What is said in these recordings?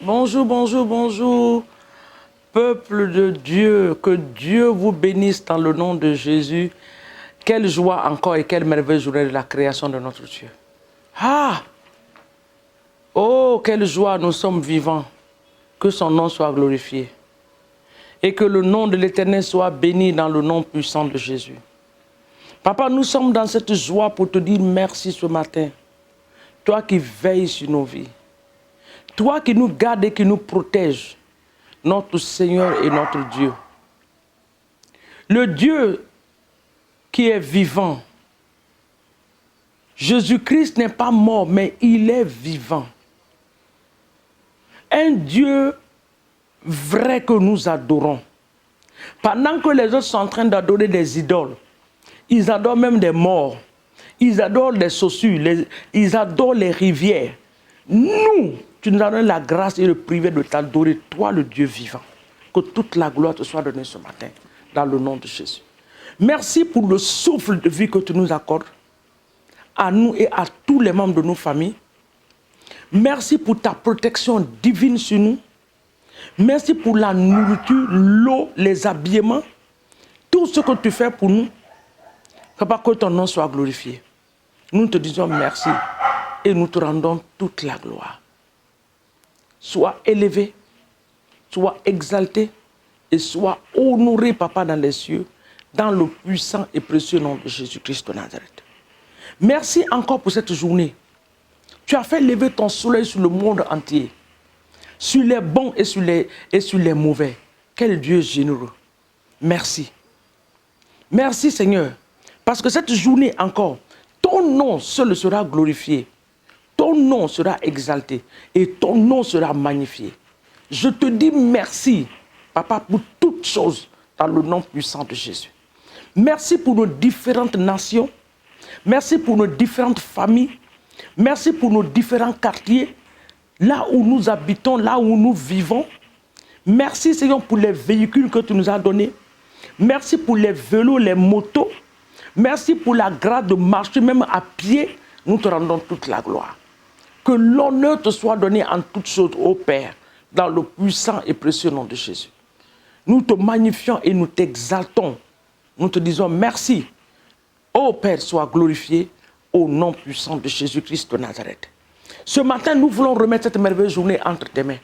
Bonjour, bonjour, bonjour. Peuple de Dieu, que Dieu vous bénisse dans le nom de Jésus. Quelle joie encore et quelle merveilleuse journée de la création de notre Dieu. Ah! Oh, quelle joie, nous sommes vivants. Que son nom soit glorifié. Et que le nom de l'Éternel soit béni dans le nom puissant de Jésus. Papa, nous sommes dans cette joie pour te dire merci ce matin. Toi qui veilles sur nos vies. Toi qui nous gardes et qui nous protèges. Notre Seigneur et notre Dieu. Le Dieu qui est vivant. Jésus-Christ n'est pas mort, mais il est vivant. Un Dieu vrai que nous adorons. Pendant que les autres sont en train d'adorer des idoles, ils adorent même des morts, ils adorent les sossus, ils adorent les rivières. Nous, tu nous as donné la grâce et le privilège de t'adorer, toi le Dieu vivant. Que toute la gloire te soit donnée ce matin, dans le nom de Jésus. Merci pour le souffle de vie que tu nous accordes, à nous et à tous les membres de nos familles. Merci pour ta protection divine sur nous. Merci pour la nourriture, l'eau, les habillements, tout ce que tu fais pour nous. Papa, que ton nom soit glorifié. Nous te disons merci et nous te rendons toute la gloire. Sois élevé, sois exalté et sois honoré, Papa, dans les cieux, dans le puissant et précieux nom de Jésus-Christ de Nazareth. Merci encore pour cette journée. Tu as fait lever ton soleil sur le monde entier, sur les bons et sur les mauvais. Quel Dieu généreux. Merci. Merci Seigneur, parce que cette journée encore, ton nom seul sera glorifié. Ton nom sera exalté et ton nom sera magnifié. Je te dis merci, Papa, pour toutes choses dans le nom puissant de Jésus. Merci pour nos différentes nations. Merci pour nos différentes familles. Merci pour nos différents quartiers, là où nous habitons, là où nous vivons. Merci, Seigneur, pour les véhicules que tu nous as donnés. Merci pour les vélos, les motos. Merci pour la grâce de marcher même à pied. Nous te rendons toute la gloire. Que l'honneur te soit donné en toutes choses, ô Père, dans le puissant et précieux nom de Jésus. Nous te magnifions et nous t'exaltons. Nous te disons merci. Ô Père, sois glorifié au nom puissant de Jésus-Christ de Nazareth. Ce matin, nous voulons remettre cette merveilleuse journée entre tes mains.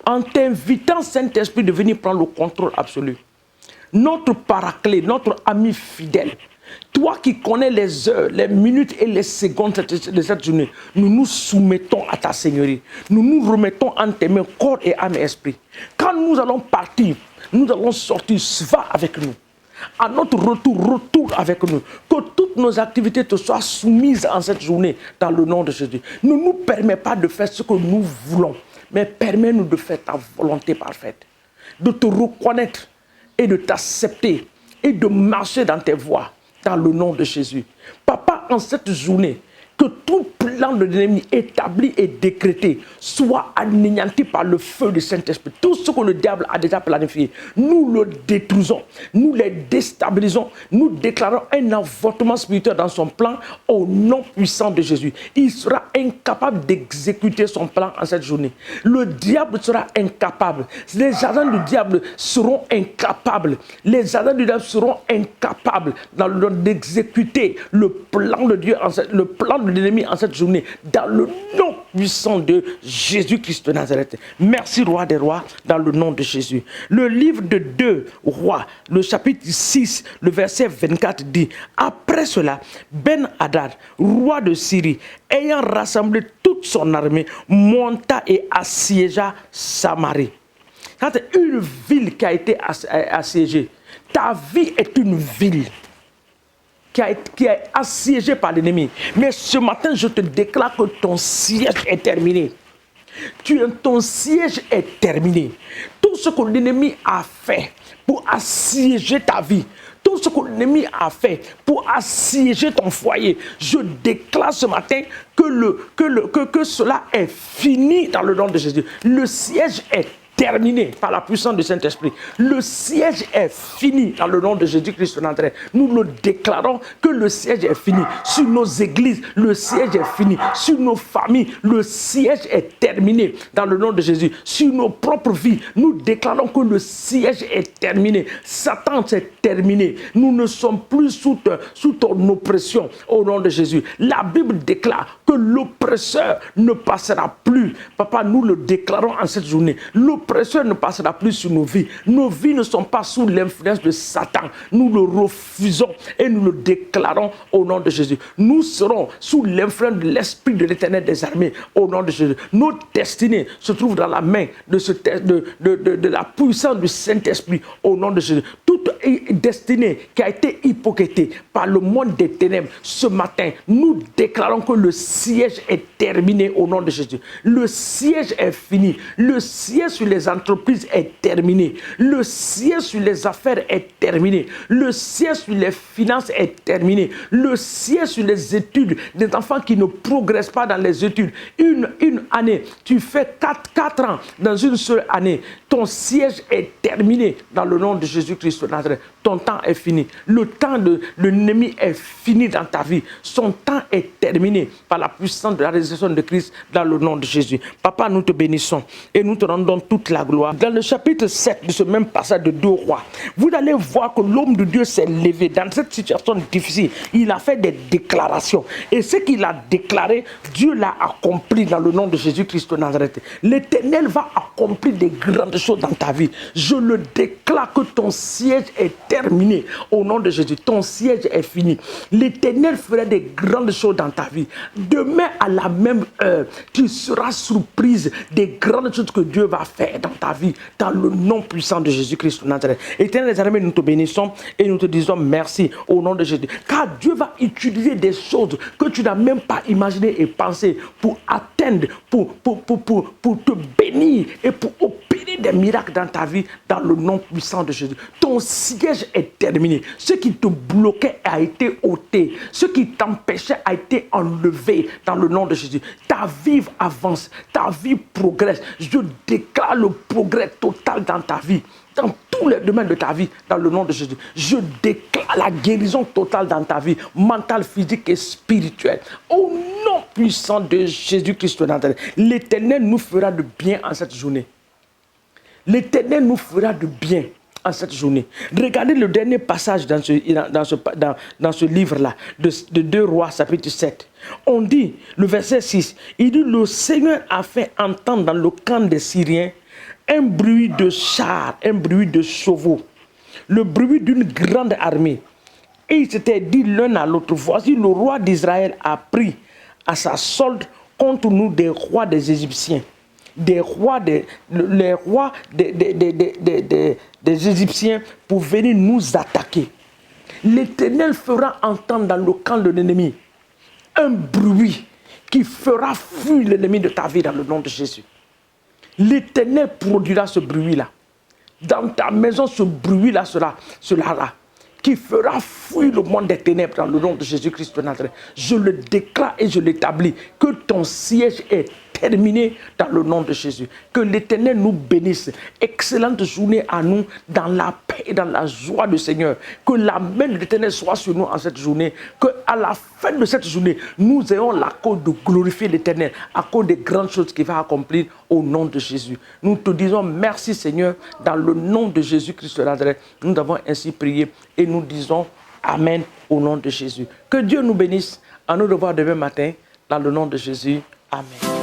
En t'invitant, Saint-Esprit, de venir prendre le contrôle absolu. Notre paraclet, notre ami fidèle. Toi qui connais les heures, les minutes et les secondes de cette journée, nous nous soumettons à ta Seigneurie. Nous nous remettons en tes mains, corps et âme et esprit. Quand nous allons partir, nous allons sortir, va avec nous. À notre retour, retourne avec nous. Que toutes nos activités te soient soumises en cette journée, dans le nom de Jésus. Ne nous permets pas de faire ce que nous voulons, mais permets-nous de faire ta volonté parfaite. De te reconnaître et de t'accepter et de marcher dans tes voies, dans le nom de Jésus. Papa, en cette journée, que tout plan de l'ennemi établi et décrété soit anéanti par le feu du Saint-Esprit. Tout ce que le diable a déjà planifié, nous le détruisons, nous les déstabilisons, nous déclarons un avortement spirituel dans son plan au nom puissant de Jésus. Il sera incapable d'exécuter son plan en cette journée. Le diable sera incapable. Les agents du diable seront incapables. Les agents du diable seront incapables d'exécuter le plan de Dieu, le plan de l'ennemi en cette journée, dans le nom puissant de Jésus-Christ de Nazareth. Merci, Roi des Rois, dans le nom de Jésus. Le livre de 2 Rois, le chapitre 6, le verset 24 dit: après cela, Ben-Hadad, roi de Syrie, ayant rassemblé toute son armée, monta et assiégea Samarie. C'est une ville qui a été assiégée. Ta vie est une ville qui est assiégé par l'ennemi. Mais ce matin, je te déclare que ton siège est terminé. Ton siège est terminé. Tout ce que l'ennemi a fait pour assiéger ta vie, tout ce que l'ennemi a fait pour assiéger ton foyer, je déclare ce matin que cela est fini dans le nom de Jésus. Le siège est terminé par la puissance du Saint-Esprit. Le siège est fini dans le nom de Jésus-Christ de Nazareth. Nous le déclarons que le siège est fini. Sur nos églises, le siège est fini. Sur nos familles, le siège est terminé dans le nom de Jésus. Sur nos propres vies, nous déclarons que le siège est terminé. Satan, c'est terminé. Nous ne sommes plus sous ton oppression au nom de Jésus. La Bible déclare que l'oppresseur ne passera plus. Papa, nous le déclarons en cette journée. L'oppresseur ne passera plus sur nos vies. Nos vies ne sont pas sous l'influence de Satan. Nous le refusons et nous le déclarons au nom de Jésus. Nous serons sous l'influence de l'Esprit de l'Éternel des armées au nom de Jésus. Notre destinée se trouve dans la main de la puissance du Saint-Esprit au nom de Jésus. Toute destinée qui a été hypothéquée par le monde des ténèbres ce matin, nous déclarons que le siège est terminé au nom de Jésus. Le siège est fini. Le siège sur les entreprises est terminé. Le siège sur les affaires est terminé. Le siège sur les finances est terminé. Le siège sur les études des enfants qui ne progressent pas dans les études. Une année, tu fais 4 ans dans une seule année. Ton siège est terminé dans le nom de Jésus-Christ de Nazareth. Ton temps est fini. Le temps de l'ennemi est fini dans ta vie. Son temps est terminé par la puissance de la résurrection de Christ dans le nom de Jésus. Papa, nous te bénissons et nous te rendons toute la gloire. Dans le chapitre 7 de ce même passage de 2 Rois, vous allez voir que l'homme de Dieu s'est levé. Dans cette situation difficile, il a fait des déclarations. Et ce qu'il a déclaré, Dieu l'a accompli dans le nom de Jésus-Christ de Nazareth. L'Éternel va accomplir des grandes choses dans ta vie. Je le déclare que ton siège est terminé au nom de Jésus. Ton siège est fini. L'Éternel fera des grandes choses dans ta vie. Demain à la même heure, tu seras surprise des grandes choses que Dieu va faire dans ta vie, dans le nom puissant de Jésus-Christ de Nazareth. Éternel des armées, nous te bénissons et nous te disons merci au nom de Jésus. Car Dieu va utiliser des choses que tu n'as même pas imaginées et pensées pour atteindre, pour te bénir et pour opérer des miracles dans ta vie, dans le nom puissant de Jésus. Ton siège est terminé. Ce qui te bloquait a été ôté. Ce qui t'empêchait a été enlevé dans le nom de Jésus. Ta vie avance, ta vie progresse. Je déclare le progrès total dans ta vie, dans tous les domaines de ta vie, dans le nom de Jésus. Je déclare la guérison totale dans ta vie, mentale, physique et spirituelle. Au nom puissant de Jésus-Christ de Nazareth, l'Éternel nous fera de bien en cette journée. L'Éternel nous fera de bien en cette journée. Regardez le dernier passage dans ce livre-là, de 2 Rois, chapitre 7. On dit, le verset 6, il dit, le Seigneur a fait entendre dans le camp des Syriens un bruit de chars, un bruit de chevaux, le bruit d'une grande armée. Et ils s'étaient dit l'un à l'autre, voici le roi d'Israël a pris à sa solde contre nous des rois des Égyptiens. Les rois des Égyptiens pour venir nous attaquer. L'Éternel fera entendre dans le camp de l'ennemi un bruit qui fera fuir l'ennemi de ta vie dans le nom de Jésus. L'Éternel produira ce bruit-là. Dans ta maison, ce bruit-là sera là, qui fera fuir le monde des ténèbres dans le nom de Jésus-Christ de Nazareth. Je le déclare et je l'établis que ton siège est terminé dans le nom de Jésus. Que l'Éternel nous bénisse. Excellente journée à nous dans la paix et dans la joie du Seigneur. Que la main de l'Éternel soit sur nous en cette journée. Que à la fin de cette journée, nous ayons la cause de glorifier l'Éternel à cause des grandes choses qu'il va accomplir au nom de Jésus. Nous te disons merci Seigneur dans le nom de Jésus-Christ de Nazareth. Nous avons ainsi prié et nous disons Amen au nom de Jésus. Que Dieu nous bénisse. À nous revoir demain matin dans le nom de Jésus. Amen.